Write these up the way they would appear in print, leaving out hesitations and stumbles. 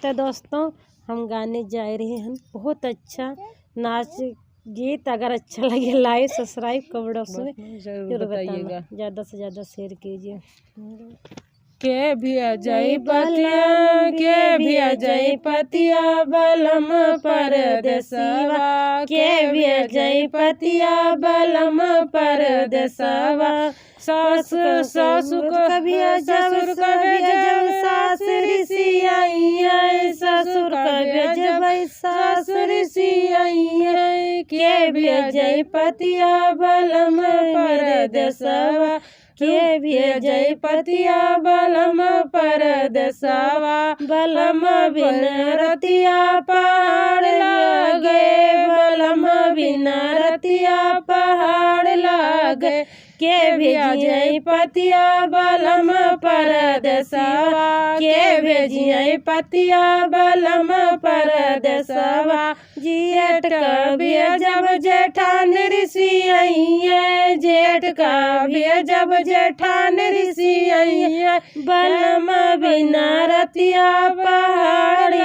तो दोस्तों हम गाने जा रहे हैं, बहुत अच्छा नाच गीत। अगर अच्छा लगे लाइक सब्सक्राइब कमेंट में जरूर बताइएगा, ज़्यादा से ज़्यादा शेयर कीजिए। के भी अजय पतिया के भी अजय पतिया बलम परदेसवा के भी अजय पतिया बलम परदेसवा ससुर ससुर कभी ससुर कभी जब सास ऋषि आई है ससुर कभी जब सास ऋषि आई है के भी अजय पतिया बलम परदेसवा के भी अजय पतिया बलम परदेसवा बलम बिन रतिया पहाड़ लागे बलम बिन रतिया पहाड़ लागे के भी अजय पतिया बलम परदेसवा के भेजिए पतिया बलम परदेसवा जेठ कभी जब जेठान ऋषि आई है जेठ कभी जब जेठान ऋषि आई है बलम बिना रतिया पहाड़ी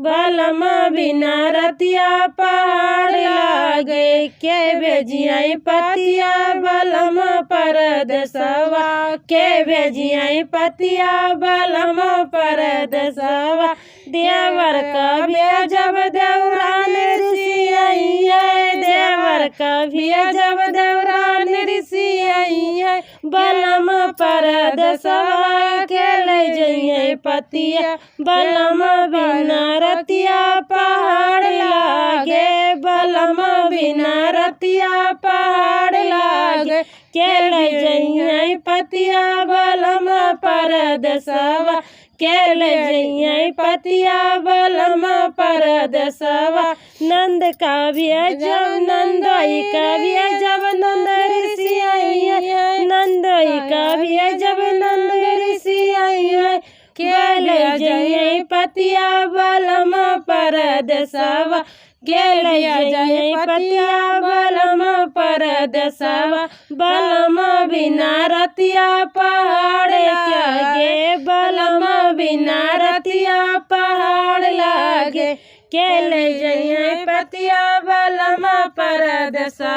बलम बिना रतिया पहाड़ लागे के भेजिए पतिया बलम परदेसवा के भेजिए पतिया बलम परदेसवा देवर कभी जब देवरान ऋषि आई है देवर कभी जब देवरान ऋषि आई है बलम परदेसवा के ले जाइए पतिया बलम बिना रतिया पहाड़ लागे बलम बिना रतिया पहाड़ लागे के ले जाइए पतिया बलम परदेसवा के ले जाइए पतिया बलम परदेसवा नंद का भी जब नंदोई का भी जब नंद ऋषि आई है नंदोई का भी जब नंद ऋषि आई है के ले जाइए पतिया बलम परदेसवा के ले जाइए पतिया बलम परदेसवा बलम बिना रतिया पहाड़ लागे बलम बिना रतिया पहाड़ लागे के ले जाइए पतिया बलम परदेसवा।